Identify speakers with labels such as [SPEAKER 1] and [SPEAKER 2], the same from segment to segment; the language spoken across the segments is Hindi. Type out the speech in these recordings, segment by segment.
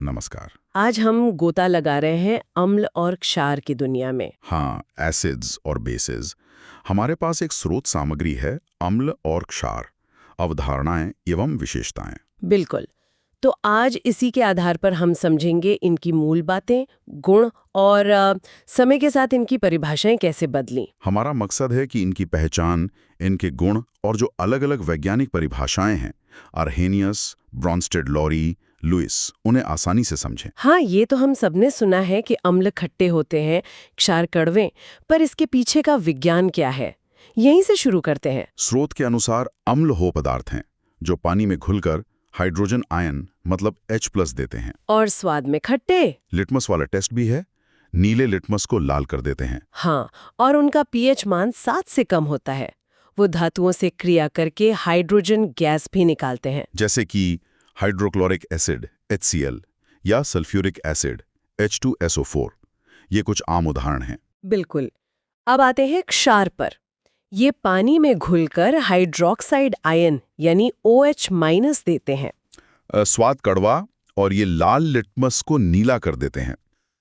[SPEAKER 1] नमस्कार।
[SPEAKER 2] आज हम गोता लगा रहे हैं अम्ल और क्षार की दुनिया में।
[SPEAKER 1] हाँ, एसिड्स और बेसेस। हमारे पास एक स्रोत सामग्री है, अम्ल और क्षार, अवधारणाएं एवं विशेषताएं।
[SPEAKER 2] बिल्कुल। तो आज इसी के आधार पर हम समझेंगे इनकी मूल बातें, गुण और समय के साथ इनकी परिभाषाएं कैसे बदलीं।
[SPEAKER 1] हमारा मकसद है कि इनकी पहचान, इनके गुण और जो अलग-अलग वैज्ञानिक परिभाषाएं हैं, अर्हेनियस, ब्रॉन्स्टेड लॉरी, लुइस, उन्हें आसानी से समझें।
[SPEAKER 2] हाँ, ये तो हम सबने सुना है कि अम्ल खट्टे होते हैं, क्षार कड़वे, पर इसके पीछे का विज्ञान क्या है? यहीं से शुरू करते हैं।
[SPEAKER 1] स्रोत के अनुसार अम्ल वो पदार्थ हैं जो पानी में घुलकर हाइड्रोजन आयन मतलब H+ देते हैं।
[SPEAKER 2] और स्वाद में खट्टे।
[SPEAKER 1] लिटमस वाला टेस्ट भी है, नीले लिटमस को लाल कर देते हैं।
[SPEAKER 2] हाँ, और उनका पीएच मान 7 से कम होता है। वो धातुओं से क्रिया करके हाइड्रोजन गैस भी निकालते हैं।
[SPEAKER 1] जैसे कि हाइड्रोक्लोरिक एसिड HCl या सल्फ्यूरिक एसिड H2SO4। ये कुछ आम उदाहरण हैं।
[SPEAKER 2] बिल्कुल। अब आते हैं क्षार पर। ये पानी में घुलकर हाइड्रोक्साइड आयन यानी OH- देते हैं।
[SPEAKER 1] स्वाद कड़वा और ये लाल लिटमस को नीला कर देते हैं।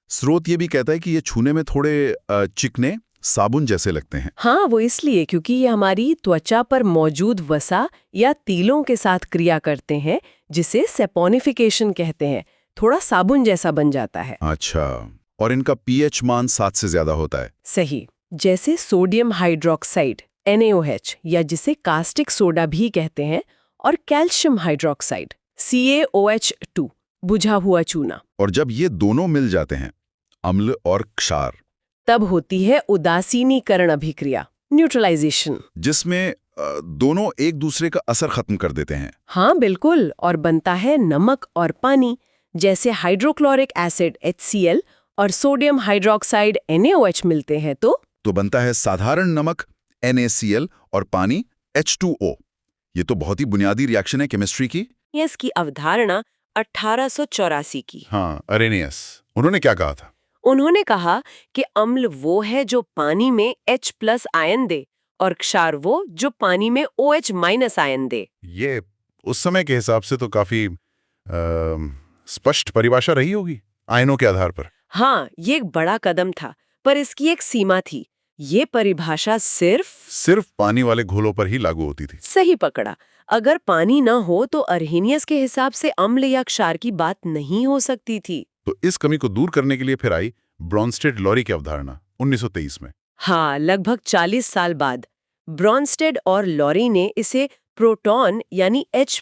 [SPEAKER 1] स्रोत ये भी कहता है कि ये छूने में थोड़े चिकने साबुन जैसे लगते हैं।
[SPEAKER 2] हाँ, वो इसलिए क्योंकि ये हमारी त्वचा पर मौजूद वसा या तीलों के साथ क्रिया करते हैं, जिसे सेपोनिफिकेशन कहते हैं। थोड़ा साबुन जैसा बन जाता है।
[SPEAKER 1] अच्छा, और इनका पीएच मान 7 से ज्यादा होता है।
[SPEAKER 2] सही। जैसे सोडियम हाइड्रोक्साइड NaOH या जिसे कास्टिक सोडा भी कहते हैं, और कैल्शियम हाइड्रोक्साइड CaOH2 बुझा हुआ चूना।
[SPEAKER 1] और जब ये दोनों मिल जाते हैं, अम्ल और क्षार,
[SPEAKER 2] तब होती है उदासीनीकरण अभिक्रिया, न्यूट्रलाइजेशन।
[SPEAKER 1] जिसमें दोनों एक दूसरे का असर खत्म कर देते हैं।
[SPEAKER 2] हाँ बिल्कुल, और बनता है नमक और पानी। जैसे हाइड्रोक्लोरिक एसिड HCl और सोडियम हाइड्रोक्साइड NaOH मिलते हैं तो
[SPEAKER 1] बनता है साधारण नमक NaCl और पानी H2O। ये तो बहुत ही बुनियादी रिएक्शन है केमिस्ट्री की।
[SPEAKER 2] इसकी अवधारणा 1884 की।
[SPEAKER 1] हाँ, अरेनियस। उन्होंने क्या कहा था?
[SPEAKER 2] उन्होंने कहा कि अम्ल वो है जो पानी में H+ आयन दे और क्षार वो जो पानी में OH- आयन दे।
[SPEAKER 1] ये उस समय के हिसाब से तो काफी स्पष्ट परिभाषा रही होगी आयनों के आधार पर।
[SPEAKER 2] हाँ, ये एक बड़ा कदम था, पर इसकी एक सीमा थी। ये परिभाषा सिर्फ
[SPEAKER 1] पानी वाले घोलों पर ही लागू होती थी।
[SPEAKER 2] सही पकड़ा। अगर पानी न हो तो अर्हेनियस के हिसाब से अम्ल या क्षार की बात नहीं हो सकती थी।
[SPEAKER 1] तो इस कमी को दूर करने के लिए फिर आई ब्रॉन्स्टेड लॉरी की अवधारणा 1923 में।
[SPEAKER 2] हाँ, लगभग 40 साल बाद ब्रॉन्स्टेड और लॉरी ने इसे प्रोटॉन यानी H+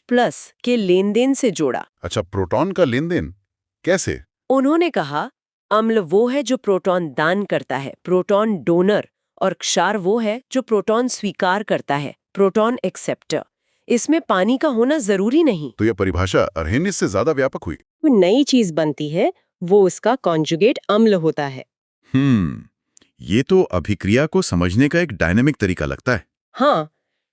[SPEAKER 2] के लेन-देन से जोड़ा।
[SPEAKER 1] अच्छा, प्रोटॉन का लेन देन कैसे?
[SPEAKER 2] उन्होंने कहा, अम्ल वो है जो प्रोटॉन दान करता है, प्रोटॉन डोनर, और क्षार वो है जो प्रोटॉन स्वीकार करता है, प्रोटॉन एक्सेप्टर। इसमें पानी का होना जरूरी नहीं।
[SPEAKER 1] तो यह परिभाषा अर्हेनियस से ज्यादा व्यापक हुई।
[SPEAKER 2] वो नई चीज बनती है, वो उसका कॉन्जुगेट अम्ल होता है।
[SPEAKER 1] ये तो अभिक्रिया को समझने का एक डायनेमिक तरीका लगता है।
[SPEAKER 2] हाँ,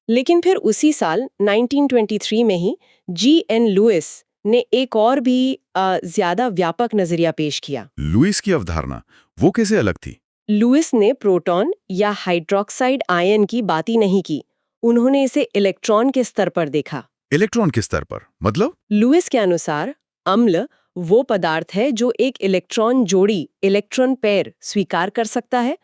[SPEAKER 2] लेकिन फिर उसी साल 1923 में ही G.N. लुइस ने एक और भी ज्यादा व्यापक नजरिया पेश किया।
[SPEAKER 1] लुइस की अवधारणा वो कैसे अलग थी?
[SPEAKER 2] लुइस ने प्रोटॉन या हाइड्रोक्साइड आयन की बात ही नहीं की। उन्होंने इसे इलेक्ट्रॉन के स्तर पर देखा।
[SPEAKER 1] इलेक्ट्रॉन के स्तर पर मतलब?
[SPEAKER 2] लुइस के अनुसार अम्ल वो पदार्थ है जो एक इलेक्ट्रॉन जोड़ी, इलेक्ट्रॉन पेयर स्वीकार कर सकता है,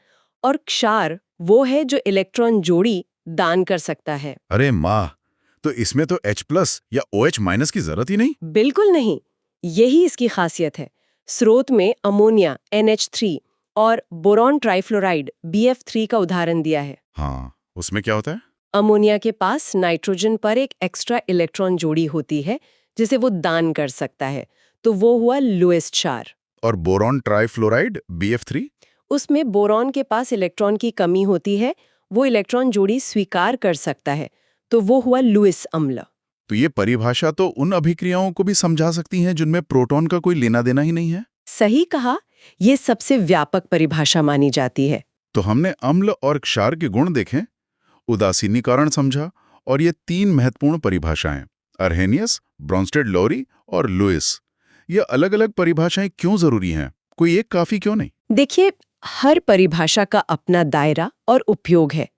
[SPEAKER 2] और क्षार वो है जो इलेक्ट्रॉन जोड़ी दान कर सकता है।
[SPEAKER 1] अरे माँ, तो इसमें तो H+ या OH- की जरूरत ही नहीं।
[SPEAKER 2] बिल्कुल नहीं, यही इसकी खासियत है। स्रोत में अमोनिया NH3 और बोरॉन ट्राइफ्लोराइड BF3 का उदाहरण दिया है।
[SPEAKER 1] हाँ, उसमें क्या होता है?
[SPEAKER 2] अमोनिया के पास नाइट्रोजन पर एक एक्स्ट्रा इलेक्ट्रॉन जोड़ी होती है जिसे वो दान कर सकता है, तो वो हुआ लुइस क्षार।
[SPEAKER 1] और बोरॉन ट्राइफ्लोराइड BF3?
[SPEAKER 2] उसमें बोरॉन के पास इलेक्ट्रॉन की कमी होती है, वो इलेक्ट्रॉन जोड़ी स्वीकार कर सकता है, तो वो हुआ लुइस अम्ल।
[SPEAKER 1] तो ये परिभाषा तो उन अभिक्रियाओं को भी समझा सकती है जिनमें प्रोटॉन का कोई लेना देना ही नहीं है।
[SPEAKER 2] सही कहा, ये सबसे व्यापक परिभाषा मानी जाती है।
[SPEAKER 1] तो हमने अम्ल और क्षार के गुण देखे, उदासीनीकरण समझा, और ये 3 महत्वपूर्ण परिभाषाएं अर्हेनियस, ब्रॉन्स्टेड लॉरी और लुइस। ये अलग-अलग परिभाषाएं क्यों जरूरी हैं? कोई एक काफी क्यों नहीं?
[SPEAKER 2] देखिए, हर परिभाषा का अपना दायरा और उपयोग है।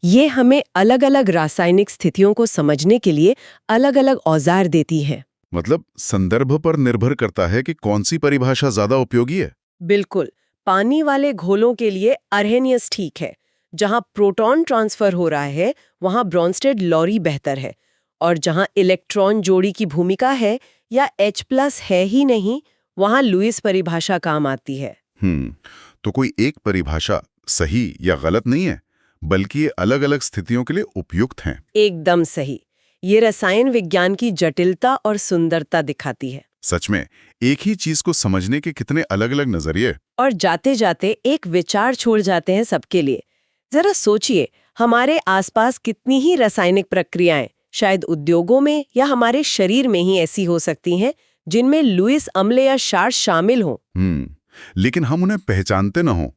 [SPEAKER 2] ये हमें अलग-अलग रासायनिक स्थितियों को समझने के लिए अलग-अलग औजार देती है।
[SPEAKER 1] मतलब संदर्भ पर निर्भर करता है कि कौन सी परिभाषा ज्यादा उपयोगी है।
[SPEAKER 2] बिल्कुल। पानी वाले घोलों के लिए अर्हेनियस ठीक है। जहां प्रोटॉन ट्रांसफर हो रहा है वहां ब्रॉन्स्टेड-लॉरी बेहतर है। और जहां इलेक्ट्रॉन जोड़ी की भूमिका है या H+ है ही नहीं, वहां लुईस परिभाषा काम आती है।
[SPEAKER 1] तो कोई एक परिभाषा सही या गलत नहीं है, बल्कि ये अलग-अलग स्थितियों के लिए उपयुक्त हैं।
[SPEAKER 2] एकदम सही। ये रसायन विज्ञान की जटिलता और सुंदरता दिखाती है।
[SPEAKER 1] सच में एक ही चीज को समझने के कितने अलग-अलग नजरिए।
[SPEAKER 2] और जाते जाते एक विचार छोड़ जाते हैं सबके लिए। जरा सोचिए, हमारे आसपास कितनी ही रासायनिक प्रक्रियाएं शायद उद्योगों में या हमारे शरीर में ही ऐसी हो सकती हैं जिनमें लुईस अम्ल या क्षार शामिल हों।
[SPEAKER 1] लेकिन हम उन्हें पहचानते न हों,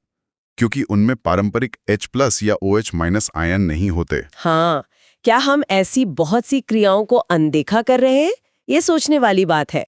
[SPEAKER 1] क्योंकि उनमें पारंपरिक H+ या OH- आयन नहीं होते।
[SPEAKER 2] हाँ, क्या हम ऐसी बहुत सी क्रियाओं को अनदेखा कर रहे हैं? ये सोचने वाली बात है।